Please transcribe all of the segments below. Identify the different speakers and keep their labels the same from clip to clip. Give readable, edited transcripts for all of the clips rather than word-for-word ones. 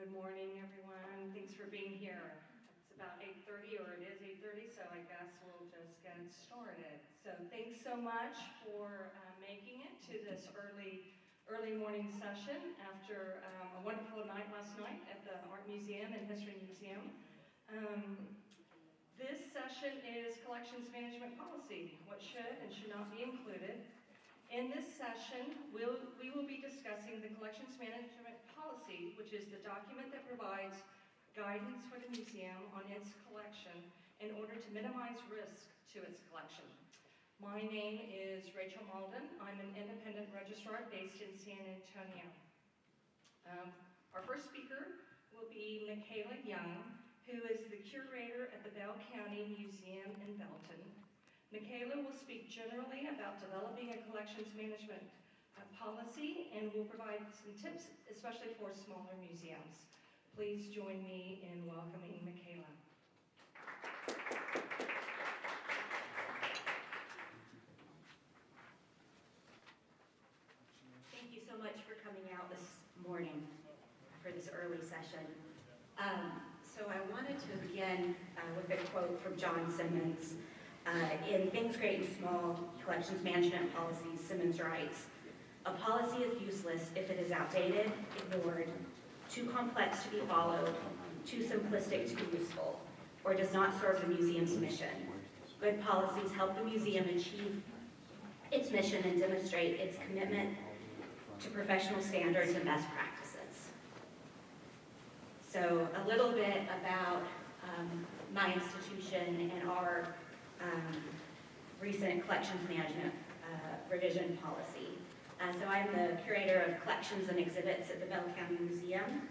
Speaker 1: Good morning, everyone. Thanks for being here. It's about 8:30, or it is 8:30, so I guess we'll just get started. So thanks so much for making it to this early morning session after a wonderful night last night at the Art Museum and History Museum. This session is Collections Management Policy, what should and should not be included. In this session, we will be discussing the Collections Management Policy, which is the document that provides guidance for the museum on its collection in order to minimize risk to its collection. My name is Rachel Malden. I'm an independent registrar based in San Antonio. Our first speaker will be Michaela Young, who is the curator at the Bell County Museum in Belton. Michaela will speak generally about developing a collections management policy and will provide some tips, especially for smaller museums. Please join me in welcoming Michaela.
Speaker 2: Thank you so much for coming out this morning for this early session. So I wanted to begin with a quote from John Simmons. In Things Great and Small, Collections Management Policies, Simmons writes, "A policy is useless if it is outdated, ignored, too complex to be followed, too simplistic to be useful, or does not serve the museum's mission. Good policies help the museum achieve its mission and demonstrate its commitment to professional standards and best practices." So a little bit about my institution and our recent collections management revision policy. So I'm the curator of collections and exhibits at the Bell County Museum.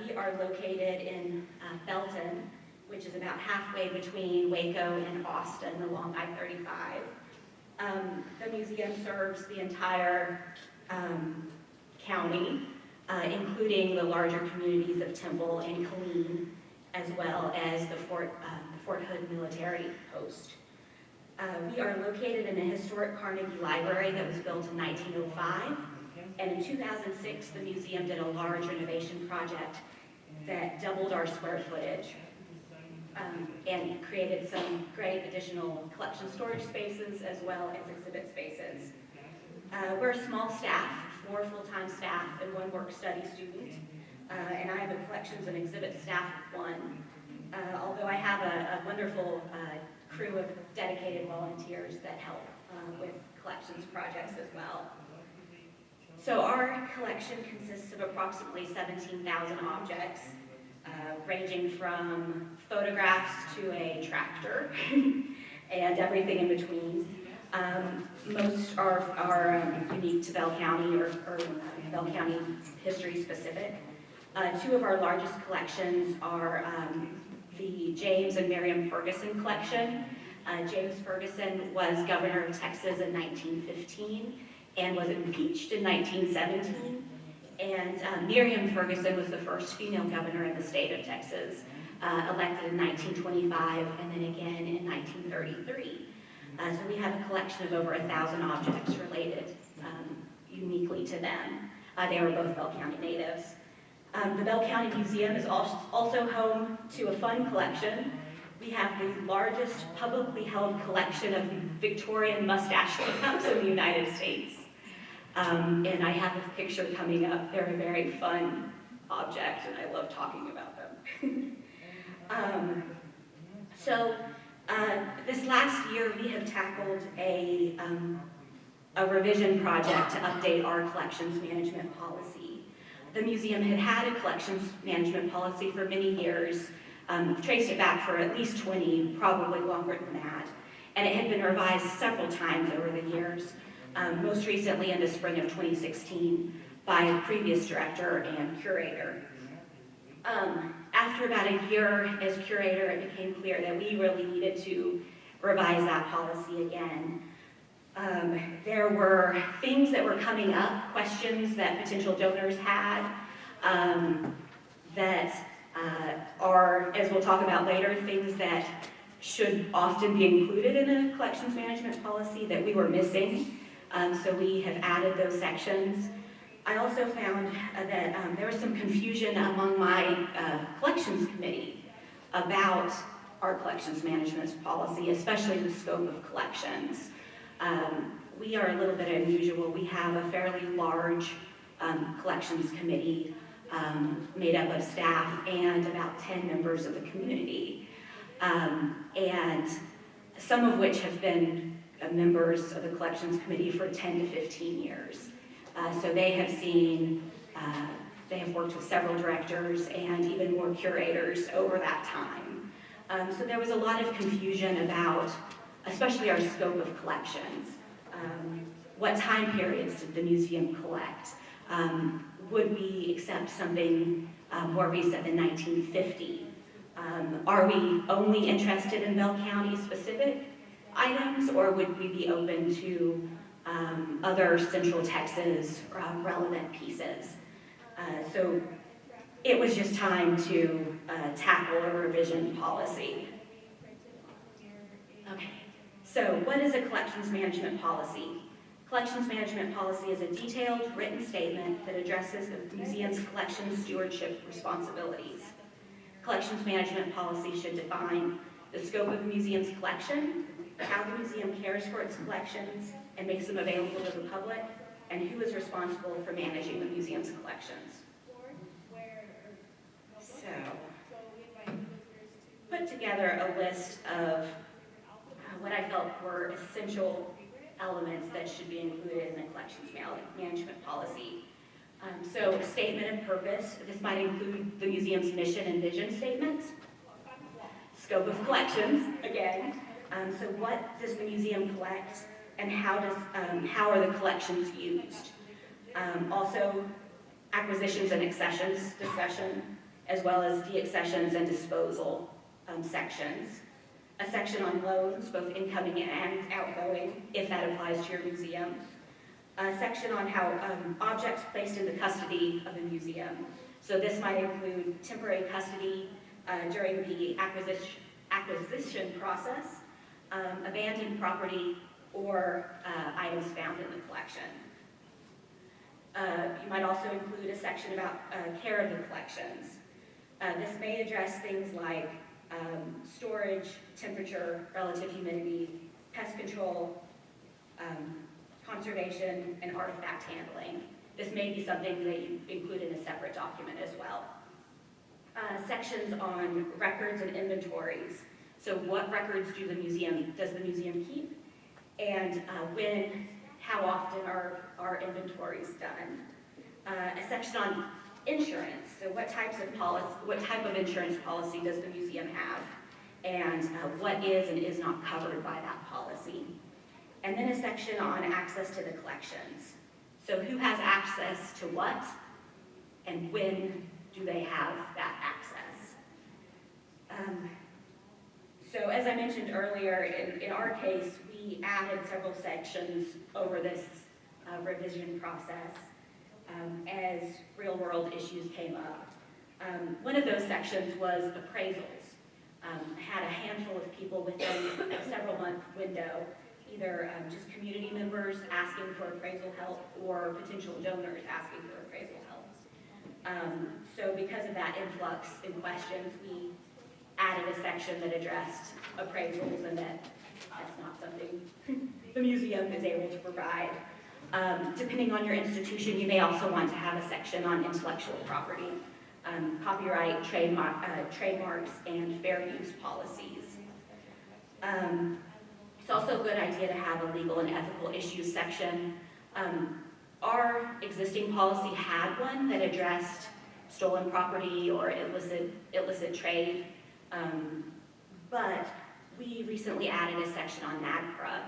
Speaker 2: We are located in Belton, which is about halfway between Waco and Austin along I-35. The museum serves the entire county, including the larger communities of Temple and Killeen, as well as the Fort Hood military post. We are located in a historic Carnegie Library that was built in 1905, and in 2006 the museum did a large renovation project that doubled our square footage and created some great additional collection storage spaces as well as exhibit spaces. We're a small staff, 4 full-time staff and 1 work-study student, and I have a collections and exhibit staff of 1. Although I have a wonderful crew of dedicated volunteers that help with collections projects as well. So our collection consists of approximately 17,000 objects, ranging from photographs to a tractor and everything in between. Most are unique to Bell County or Bell County history specific. 2 of our largest collections are the James and Miriam Ferguson collection. James Ferguson was governor of Texas in 1915 and was impeached in 1917. And Miriam Ferguson was the first female governor in the state of Texas, elected in 1925 and then again in 1933. So we have a collection of over 1,000 objects related uniquely to them. They were both Bell County natives. The Bell County Museum is also home to a fun collection. We have the largest publicly held collection of Victorian mustache pickups in the United States. And I have a picture coming up. They're a very fun object, and I love talking about them. This last year, we have tackled a revision project to update our collections management policy. The museum had a collections management policy for many years, traced it back for at least 20, probably longer than that, and it had been revised several times over the years, most recently in the spring of 2016 by a previous director and curator. After about a year as curator, it became clear that we really needed to revise that policy again. There were things that were coming up, questions that potential donors had that are, as we'll talk about later, things that should often be included in a collections management policy that we were missing. So we have added those sections. I also found that there was some confusion among my collections committee about our collections management policy, especially the scope of collections. We are a little bit unusual. We have a fairly large collections committee made up of staff and about 10 members of the community, and some of which have been members of the collections committee for 10 to 15 years. So they have worked with several directors and even more curators over that time. So there was a lot of confusion about, especially our scope of collections. What time periods did the museum collect? Would we accept something more recent than 1950? Are we only interested in Bell County specific items, or would we be open to other Central Texas relevant pieces? So it was just time to tackle a revision policy. Okay, so what is a collections management policy? Collections management policy is a detailed written statement that addresses the museum's collection stewardship responsibilities. Collections management policy should define the scope of the museum's collection, how the museum cares for its collections and makes them available to the public, and who is responsible for managing the museum's collections. So, put together a list of what I felt were essential elements that should be included in the collections management policy. So, a statement of purpose. This might include the museum's mission and vision statements. Scope of collections, again. So what does the museum collect, and how are the collections used? Also, acquisitions and accessions discussion, as well as deaccessions and disposal sections. A section on loans, both incoming and outgoing, if that applies to your museum. A section on how objects placed in the custody of the museum. So this might include temporary custody during the acquisition process, abandoned property, or items found in the collection. You might also include a section about care of the collections. This may address things like storage, temperature, relative humidity, pest control, conservation, and artifact handling. This may be something that you include in a separate document as well. Sections on records and inventories. So what records does the museum keep? And how often are inventories done? A section on insurance. So what type of insurance policy does the museum have? And what is and is not covered by that policy? And then a section on access to the collections. So who has access to what? And when do they have that access? So as I mentioned earlier, in our case, we added several sections over this revision process as real-world issues came up. One of those sections was appraisals. Had a handful of people within a several-month window, either just community members asking for appraisal help or potential donors asking for appraisal help. So because of that influx in questions, we added a section that addressed appraisals, and that's not something the museum is able to provide. Depending on your institution, you may also want to have a section on intellectual property, copyright, trademarks, and fair use policies. It's also a good idea to have a legal and ethical issues section. Our existing policy had one that addressed stolen property or illicit trade, but we recently added a section on NAGPRA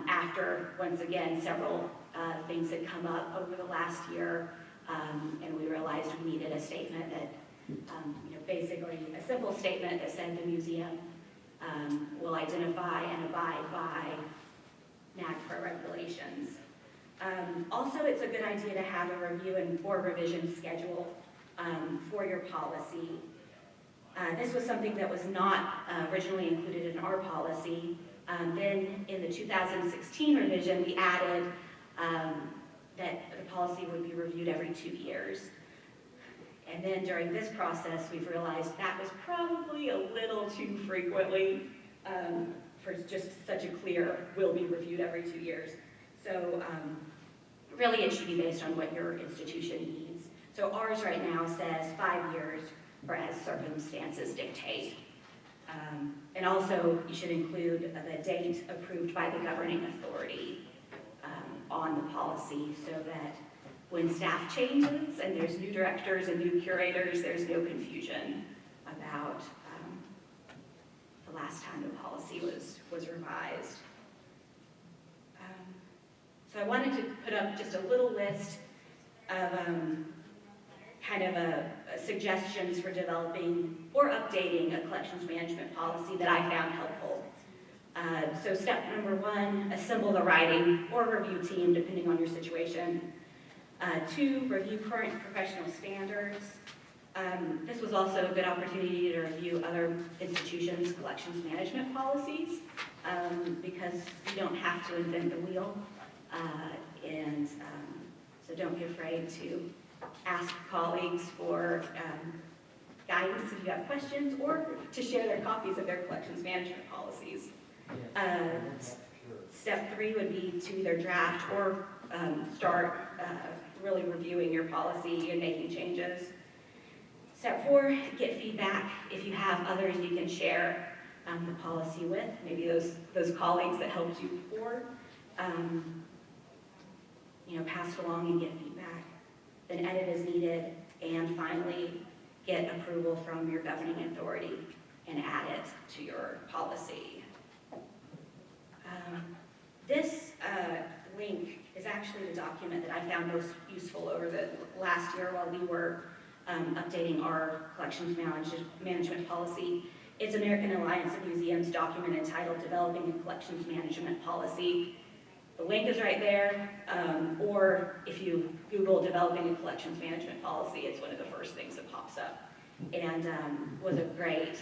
Speaker 2: after, once again, several things had come up over the last year, and we realized we needed a statement that, basically a simple statement that said the museum will identify and abide by NAGPRA regulations. Also, it's a good idea to have a review or revision schedule for your policy. This was something that was not originally included in our policy. Then in the 2016 revision, we added that the policy would be reviewed every 2 years. And then during this process, we've realized that was probably a little too frequently for just such a clear, will be reviewed every 2 years. So really it should be based on what your institution needs. So ours right now says 5 years or as circumstances dictate. And also you should include the date approved by the governing authority on the policy so that when staff changes and there's new directors and new curators, there's no confusion about the last time the policy was revised. So I wanted to put up just a little list of kind of suggestions for developing or updating a collections management policy that I found helpful. So step number 1, assemble the writing or review team, depending on your situation. 2, review current professional standards. This was also a good opportunity to review other institutions' collections management policies because you don't have to invent the wheel. So don't be afraid to ask colleagues for guidance if you have questions or to share their copies of their collections management policies. Step 3 would be to either draft or start really reviewing your policy and making changes. Step 4, get feedback. If you have others you can share the policy with, maybe those colleagues that helped you before, pass it along and get feedback. Then edit as needed, and finally get approval from your governing authority and add it to your policy. This link is actually the document that I found most useful over the last year while we were updating our collections management policy. It's American Alliance of Museums document entitled Developing a Collections Management Policy. The link is right there, or if you Google Developing a Collections Management Policy, it's one of the first things that pops up, and was a great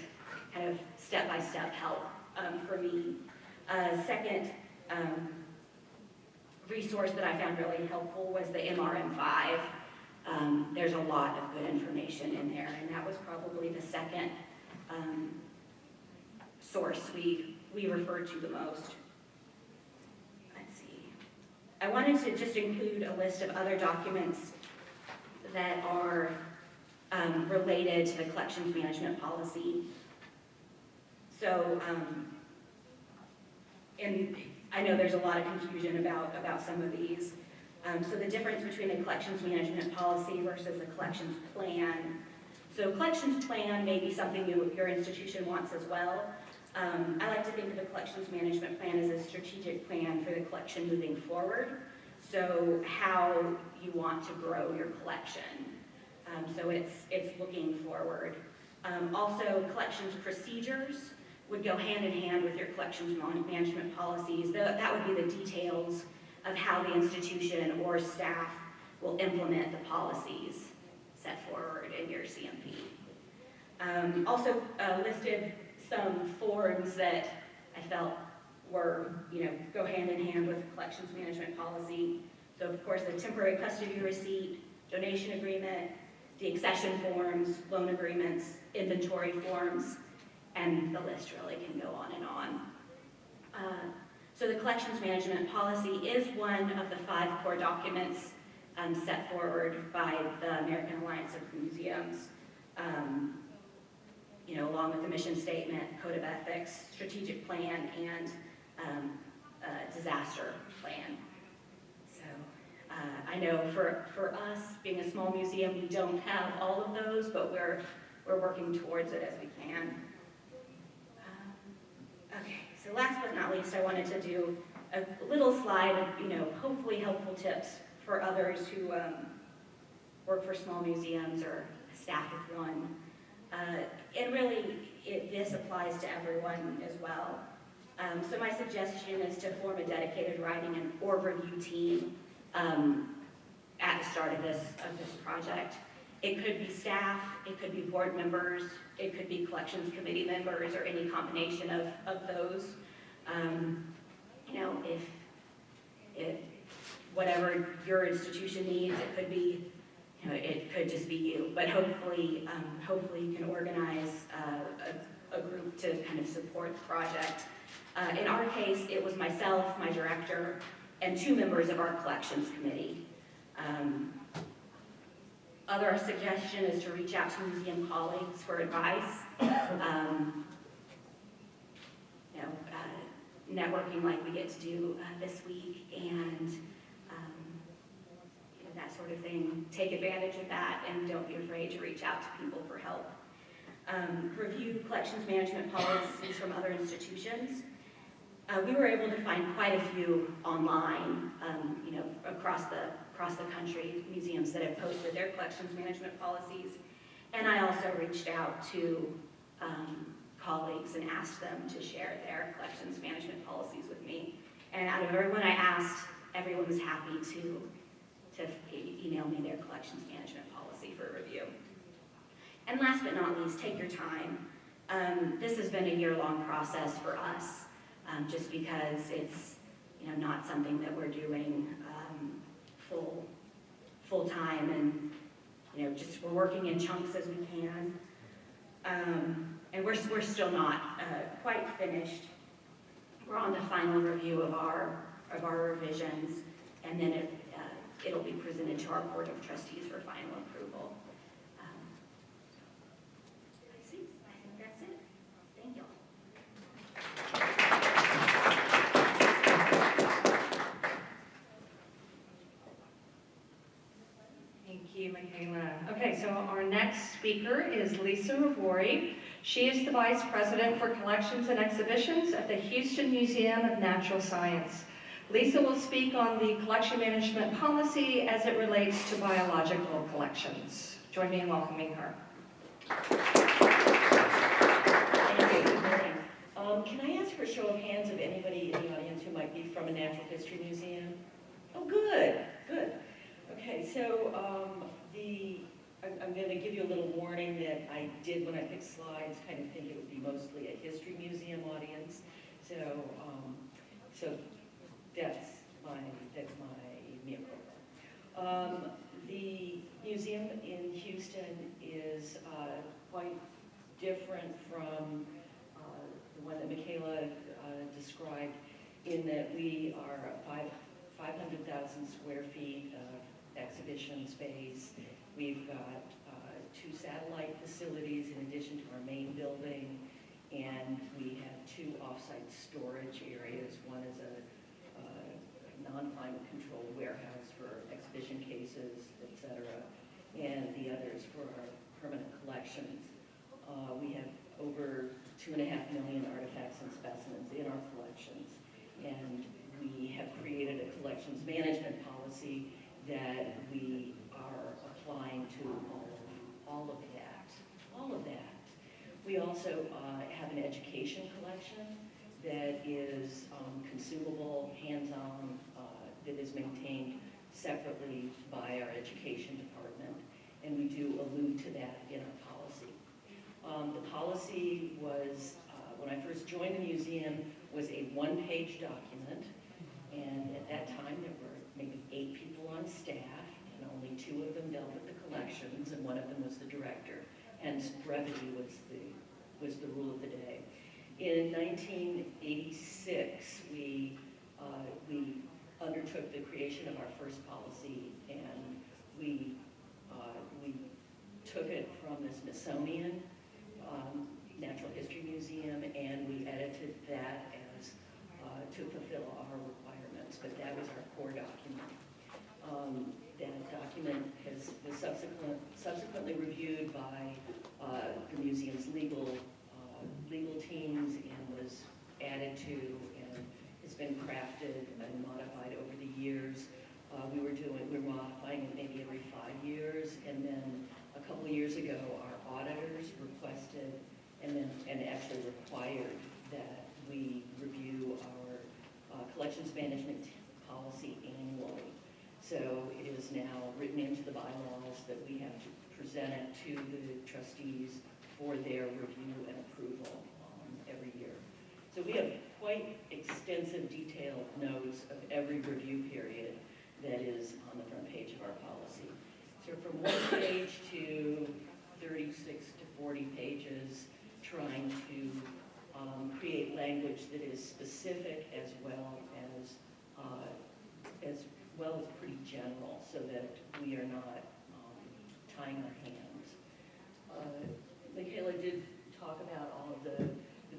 Speaker 2: kind of step-by-step help for me. Second resource that I found really helpful was the MRM5. There's a lot of good information in there, and that was probably the second source we referred to the most. Let's see. I wanted to just include a list of other documents that are related to the collections management policy. So, and I know there's a lot of confusion about some of these. So the difference between a collections management policy versus a collections plan. So collections plan may be something your institution wants as well. I like to think of a collections management plan as a strategic plan for the collection moving forward. So how you want to grow your collection. So it's looking forward. Also, collections procedures would go hand in hand with your collections management policies. That would be the details of how the institution or staff will implement the policies set forward in your CMP. Also listed some forms that I felt were, go hand in hand with collections management policy. So of course, the temporary custody receipt, donation agreement, deaccession forms, loan agreements, inventory forms, and the list really can go on and on. So the collections management policy is one of the 5 core documents set forward by the American Alliance of Museums, along with the mission statement, code of ethics, strategic plan, and disaster plan. So I know for us, being a small museum, we don't have all of those, but we're working towards it as we can. Okay, so last but not least, I wanted to do a little slide of, hopefully helpful tips for others who work for small museums or staff with one. And really, this applies to everyone as well. So my suggestion is to form a dedicated writing or review team at the start of this project. It could be staff, it could be board members, it could be collections committee members, or any combination of those. If whatever your institution needs. It could be, it could just be you, but hopefully you can organize a group to kind of support the project. In our case, it was myself, my director, and 2 members of our collections committee. Other suggestion is to reach out to museum colleagues for advice. Networking like we get to do this week, and that sort of thing. Take advantage of that, and don't be afraid to reach out to people for help. Review collections management policies from other institutions. We were able to find quite a few online, across the country, museums that have posted their collections management policies. And I also reached out to colleagues and asked them to share their collections management policies with me. And out of everyone I asked, everyone was happy to email me their collections management policy for review. And last but not least, take your time. This has been a year-long process for us, just because it's not something that we're doing full time, and just we're working in chunks as we can. And we're still not quite finished. We're on the final review of our revisions, and then it'll be presented to our Board of Trustees for final approval. Let's see, I think that's it. Thank you.
Speaker 1: Thank you, Michaela. Okay, so our next speaker is Lisa Ravori. She is the Vice President for Collections and Exhibitions at the Houston Museum of Natural Science. Lisa will speak on the collection management policy as it relates to biological collections. Join me in welcoming her.
Speaker 3: Thank you. Good morning. Can I ask for a show of hands of anybody in the audience who might be from a natural history museum? Oh, good, good. Okay, so I'm going to give you a little warning that I did when I picked slides, kind of think it would be mostly a history museum audience. So that's my mere program. The museum in Houston is quite different from the one that Michaela described, in that we are 500,000 square feet of exhibition space. We've got 2 satellite facilities in addition to our main building, and we have 2 off-site storage areas. One is a non-climate controlled warehouse for exhibition cases, etc., and the other is for our permanent collections. We have over 2.5 million artifacts and specimens in our collections, and we have created a collections management policy that we are applying to all of that. We also have an education collection that is consumable, hands-on, that is maintained separately by our education department, and we do allude to that in our policy. The policy was, when I first joined the museum, was a 1-page document, and at that time there were maybe 8 people on staff, and only 2 of them dealt with the collections, and one of them was the director. Hence, brevity was the rule of the day. In 1986, we undertook the creation of our first policy, and we took it from the Smithsonian Natural History Museum, and we edited that as to fulfill our requirements, but that was our core document. That document was subsequently reviewed by the museum's legal teams and was added to and has been crafted and modified over the years. We're modifying it maybe every 5 years, and then a couple of years ago, our auditors requested and actually required that we review our collections management policy annually. So it is now written into the bylaws that we have to present it to the trustees for their review and approval every year. So we have quite extensive detailed notes of every review period that is on the front page of our policy. So from 1 page to 36 to 40 pages, trying to create language that is specific as well as pretty general, so that we are not tying our hands. Michaela did talk about all of the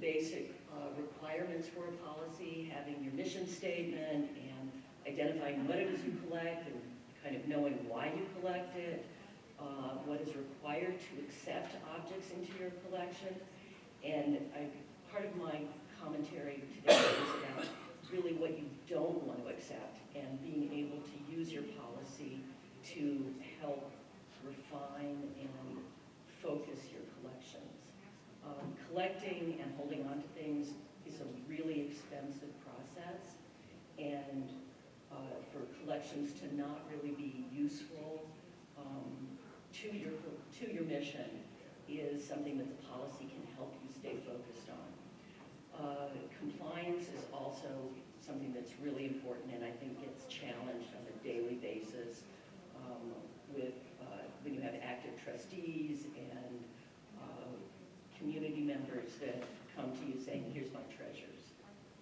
Speaker 3: basic requirements for a policy, having your mission statement and identifying what it is you collect and kind of knowing why you collect it, what is required to accept objects into your collection. And part of my commentary today is about really what you don't want to accept and being able to use your policy to help refine and focus your collections. Collecting and holding on to things is a really expensive process, and for collections to not really be useful to your mission is something that the policy can help you stay focused on. Compliance is also something that's really important, and I think gets challenged on a daily basis when you have active trustees and community members that come to you saying, here's my treasures,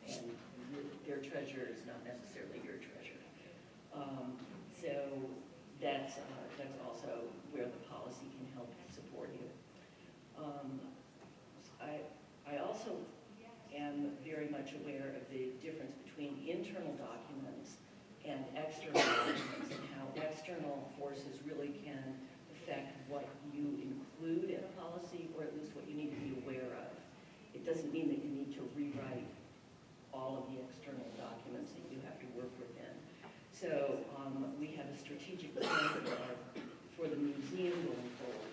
Speaker 3: and their treasure is not necessarily your treasure. So that's also where the policy can help support you. I also am very much aware of the difference between internal documents and external documents, and how external forces really can affect what you include in a policy, or at least what you need to be aware of. It doesn't mean that you need to rewrite all of the external documents that you have to work within. So we have a strategic plan for the museum going forward,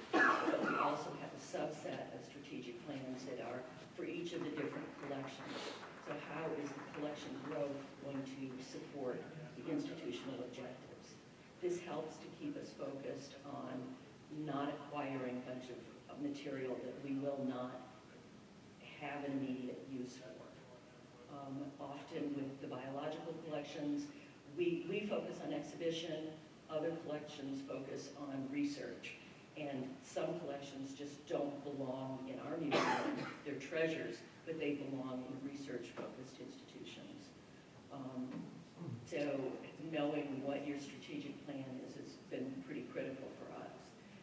Speaker 3: but we also have a subset of strategic plans that are for each of the different collections. So how is the collection growth going to support the institutional objectives? This helps to keep us focused on not acquiring a bunch of material that we will not have an immediate use for. Often with the biological collections, we focus on exhibition, other collections focus on research, and some collections just don't belong in our museum. They're treasures, but they belong in research-focused institutions. So knowing what your strategic plan is has been pretty critical for us.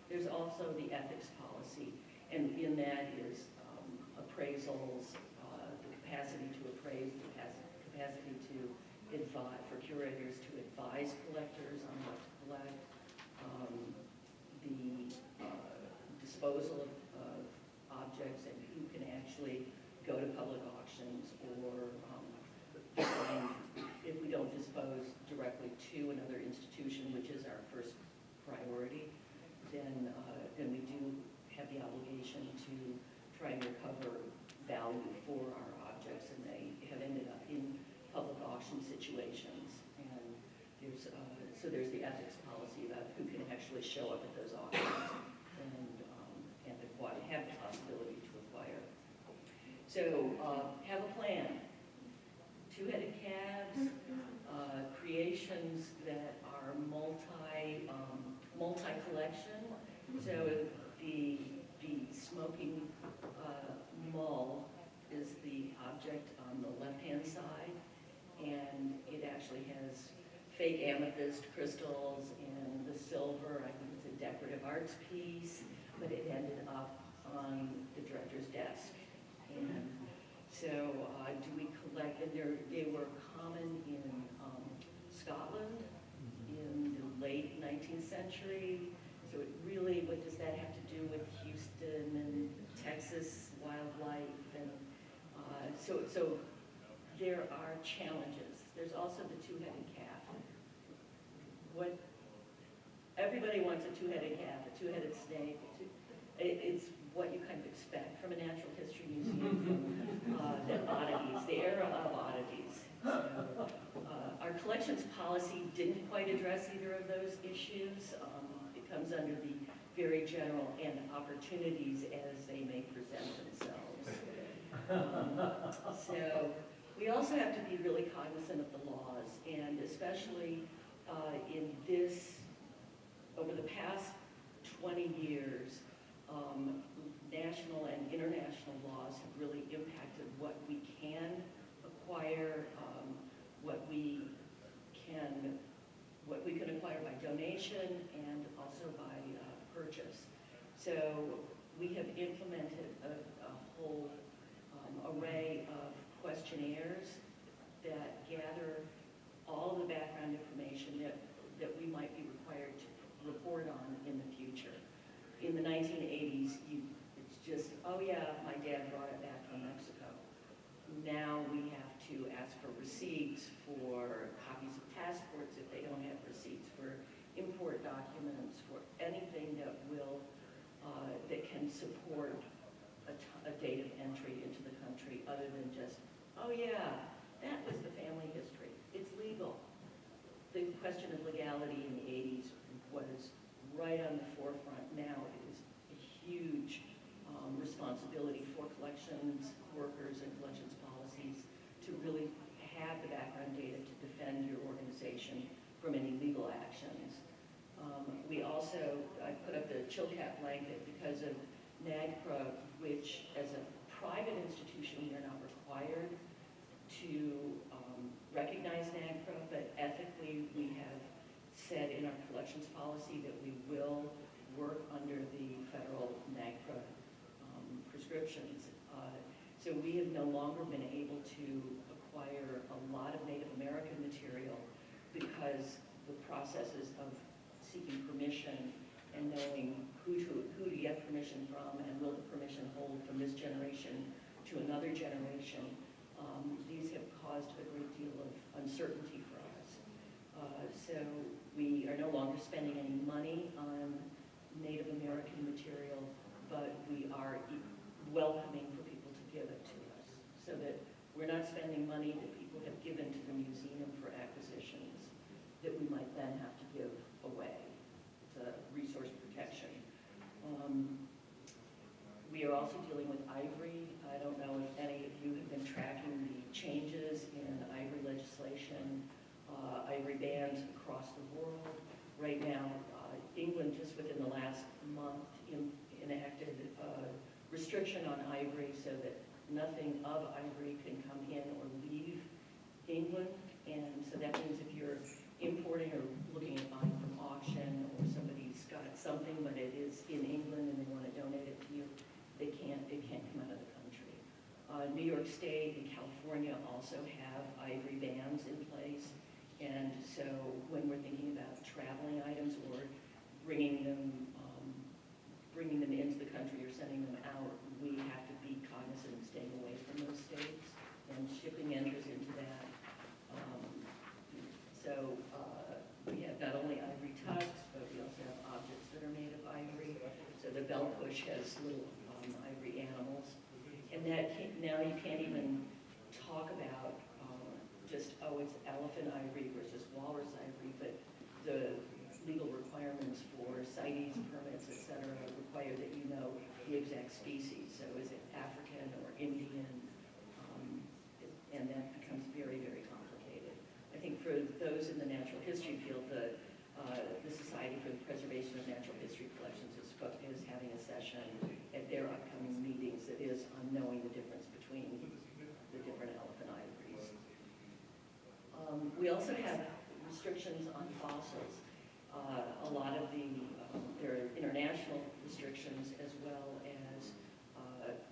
Speaker 3: There's also the ethics policy, and in that is appraisals, the capacity to appraise, the capacity to advise, for curators to advise collectors on what to collect, the disposal of objects, and who can actually go to public auctions, or find, if we don't dispose directly to another institution, which is our first priority, then we do have the obligation to try and recover value for our objects, and they have ended up in public auction situations. And there's the ethics policy about who can actually show up at those auctions and have the possibility to acquire. So have a plan. Two-headed calves, creations that are multi-collection. So the smoking mull is the object on the left-hand side, and it actually has fake amethyst crystals, and the silver, I think it's a decorative arts piece, but it ended up on the director's desk. And so do we collect, and they were common in Scotland in the late 19th century. So it really, what does that have to do with Houston and Texas wildlife? And so there are challenges. There's also the two-headed calf. Everybody wants a two-headed calf, a two-headed snake. It's what you kind of expect from a natural history museum, from the oddities, the era of oddities. So, our collections policy didn't quite address either of those issues. It comes under the very general and opportunities as they may present themselves. So we also have to be really cognizant of the laws, and especially Over the past 20 years, national and international laws have really impacted what we can acquire, what we can acquire by donation and also by purchase. So we have implemented a whole array of questionnaires that gather all of the background information that we might be required to report on in the future. In the 1980s, it's just, oh yeah, my dad brought it back from Mexico. Now we have to ask for receipts for copies of passports if they don't have receipts, for import documents, for anything that that can support a date of entry into the country other than just, oh yeah, that was the family history. It's legal. The question of legality in the 80s was right on the forefront. Now it is a huge responsibility for collections workers and collections policies to really have the background data to defend your organization from any legal actions. We also, I put up the chill cap blanket because of NAGPRA, which as a private institution we are not required to recognize NAGPRA, but ethically we have said in our collections policy that we will work under the federal NAGPRA prescriptions. So we have no longer been able to acquire a lot of Native American material because the processes of seeking permission and knowing who to get permission from and will the permission hold from this generation to another generation, these have caused a great deal of uncertainty for us. So we are no longer spending any money on Native American material, but we are welcoming for people to give it to us so that we're not spending money that people have given to the museum for acquisitions that we might then have to give away. It's a resource protection. We are also dealing with ivory. I don't know if any of you have been tracking the changes in ivory legislation, ivory bans across the world. Right now, England just within the last month enacted a restriction on ivory so that nothing of ivory can come in or leave England. And so that means if you're importing or looking at buying from auction or somebody's got something but it is in England and they want to donate it to you, it can't come out of the country. New York State and California also have ivory bans in place. And so when we're thinking about traveling items or bringing them into the country or sending them out, we have to be cognizant of staying away from those states, and shipping enters into that. So we have not only ivory tusks, but we also have objects that are made of ivory. So the bell push has little ivory animals. And now you can't even talk about just, oh, it's elephant ivory versus walrus ivory, but the legal requirements for CITES permits, et cetera, require that you know the exact species. So is it African or Indian? And that becomes very, very complicated. I think for those in the natural history field, the Society for the Preservation of Natural History Collections is having a session at their upcoming meetings that is on knowing the difference between the different elephant ivories. We also have restrictions on fossils. A lot of there are international restrictions as well as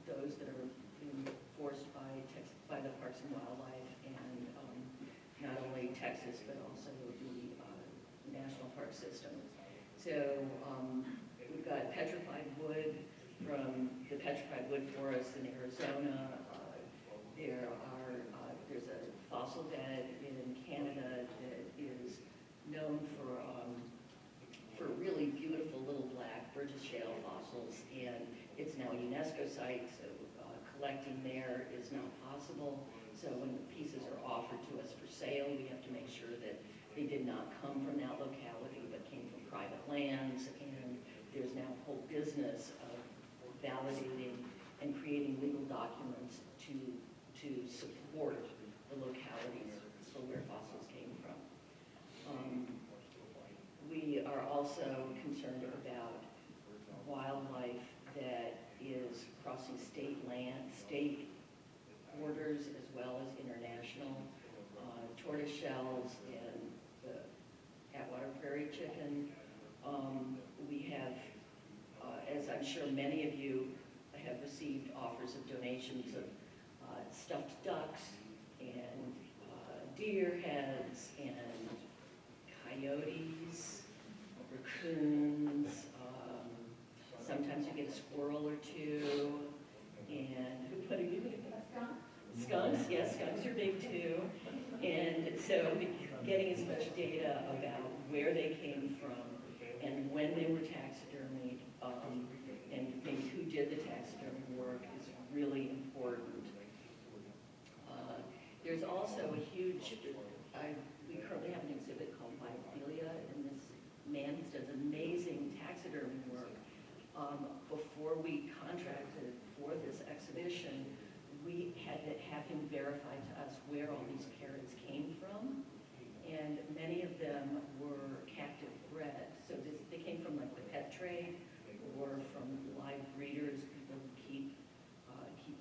Speaker 3: those that are enforced by the Parks and Wildlife and not only Texas but also the National Park System. So we've got petrified wood from the petrified wood forests in Arizona. There's a fossil bed in Canada that is known for really beautiful little black Burgess Shale fossils, and it's now a UNESCO site, so collecting there is not possible. So when the pieces are offered to us for sale, we have to make sure that they did not come from that locality, but came from private lands, and there's now a whole business of validating and creating legal documents to support the localities for where fossils came from. shells and the Atwater Prairie chicken. We have, as I'm sure many of you have received offers of donations of stuffed ducks and deer heads and coyotes, raccoons, sometimes you get a squirrel or two, and what do you get? Skunks, yes, skunks are big too. And so getting as much data about where they came from and when they were taxidermied, and maybe who did the taxidermy work is really important. There's also a huge, we currently have an exhibit called Biophilia, and this man has done amazing taxidermy work. Before we contracted for this exhibition, we had to have him verify to us where all these parrots came from, and many of them were captive bred. So they came from like the pet trade or from live breeders, people who keep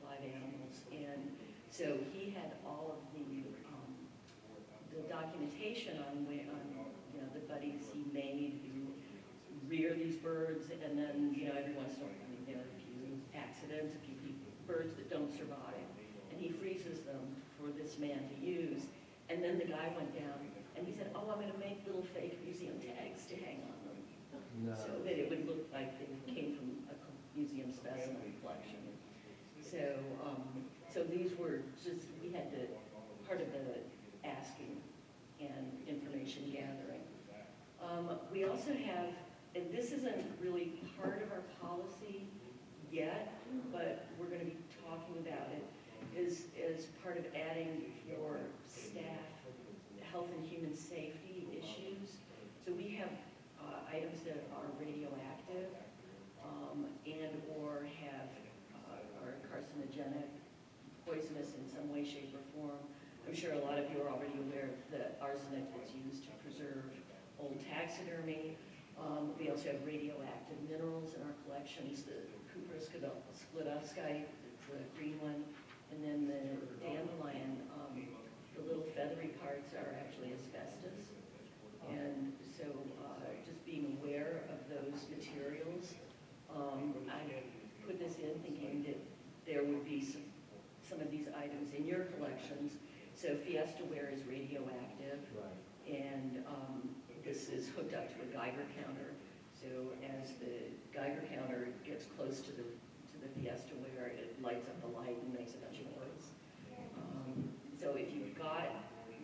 Speaker 3: live animals. And so he had all of the documentation on the buddies he made who rear these birds, and then every once in a while there are a few accidents, a few birds that don't survive, and he freezes them for this man to use. And then the guy went down and he said, "Oh, I'm going to make little fake museum tags to hang on them, so that it would look like they came from a museum specimen collection." So these were just, we had to, part of the asking and information gathering. We also have, and this isn't really part of our policy yet, but we're going to be talking about it, is part of adding for staff health and human safety issues. So we have items that are radioactive and or are carcinogenic, poisonous in some way, shape, or form. I'm sure a lot of you are already aware of the arsenic that's used to preserve old taxidermy. We also have radioactive minerals in our collections, the Kuprasklodowskite, the green one, and then the dandelion, the little feathery parts are actually asbestos. And so just being aware of those materials, I put this in thinking that there would be some of these items in your collections. So Fiestaware is radioactive, and this is hooked up to a Geiger counter. So as the Geiger counter gets close to the Fiestaware, it lights up a light and makes a bunch of noise. So if you've got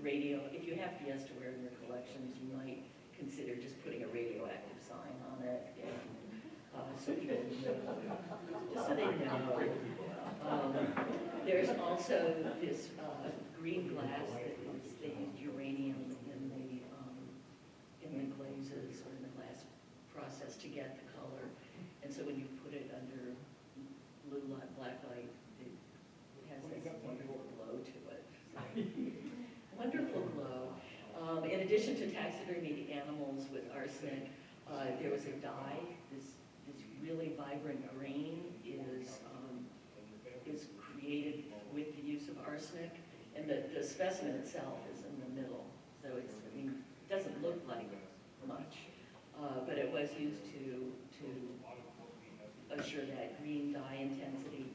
Speaker 3: if you have Fiestaware in your collections, you might consider just putting a radioactive sign on it, and so people know, just so they know. There's also this green glass that they used uranium in the glazes or in the glass process to get the color, and so when you put it under blue light, black light, it has this wonderful glow to it. Wonderful glow. In addition to taxidermied animals with arsenic, there was a dye. This really vibrant green is created with the use of arsenic, and the specimen itself is in the middle. So it doesn't look like much, but it was used to assure that green dye intensity,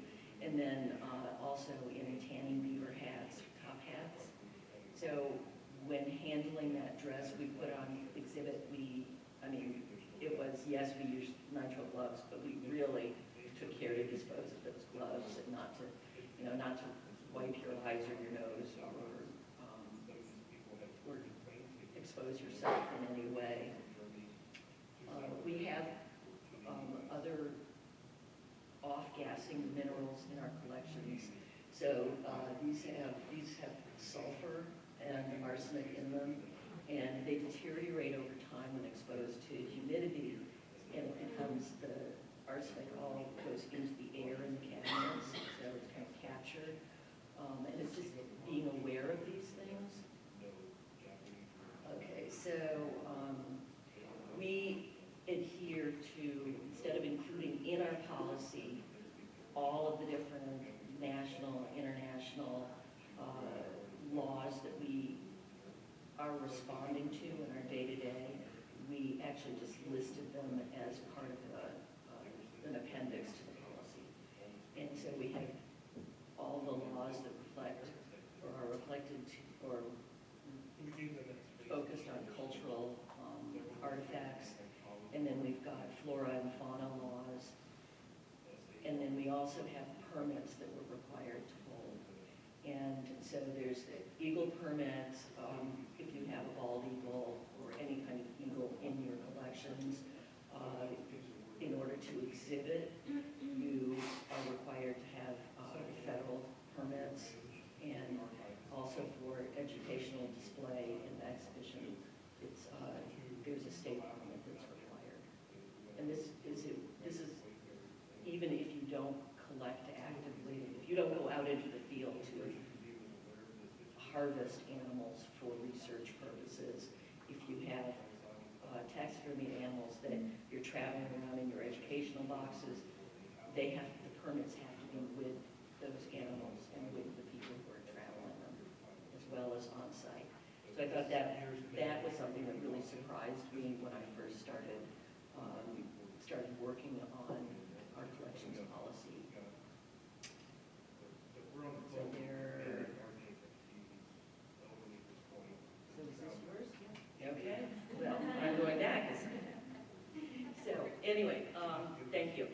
Speaker 3: and then also in tanning beaver hats, top hats. So when handling that dress, we put on exhibit, it was, yes, we used nitrile gloves, but we really took care to dispose of those gloves and not to wipe your eyes or your nose or expose yourself in any way. We have other off-gassing minerals in our collections. So these have sulfur and arsenic in them, and they deteriorate over time when exposed to humidity, and it becomes, the arsenic all goes into the air in the cabinets, so it's kind of captured. And it's just being aware of these things. Okay, so we adhere to, instead of including in our policy all of the different national, international laws that we are responding to in our day-to-day, we actually just listed them as part of an appendix to the policy. And so we have all the laws that reflect or are reflected or focused on cultural artifacts. And then we've got flora and fauna laws. And then we also have permits that we're required to hold. And so there's the eagle permits, if you have a bald eagle or any kind of eagle in your collections. In order to exhibit, you are required to have federal permits, and also for educational display and exhibition, there's a state permit that's required. And this is even if you don't collect actively, if you don't go out into the field to harvest animals for research purposes, if you have taxidermy animals that you're traveling around in your educational boxes, the permits have to be with those animals and with the people who are traveling them, as well as on site. So I thought that was something that really surprised me when I first started working on our collections policy. So there. So is this yours? Okay. Well, I'm going back. So anyway, thank you.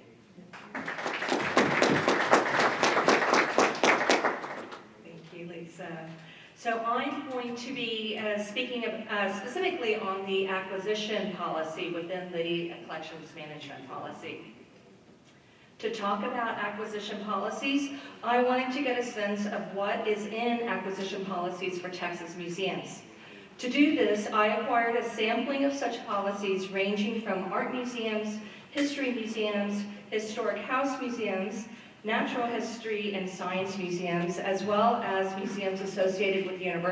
Speaker 1: Thank you, Lisa. So I'm going to be speaking specifically on the acquisition policy within the collections management policy. To talk about acquisition policies, I wanted to get a sense of what is in acquisition policies for Texas museums. To do this, I acquired a sampling of such policies ranging from art museums, history museums, historic house museums, natural history and science museums, as well as museums associated with the university.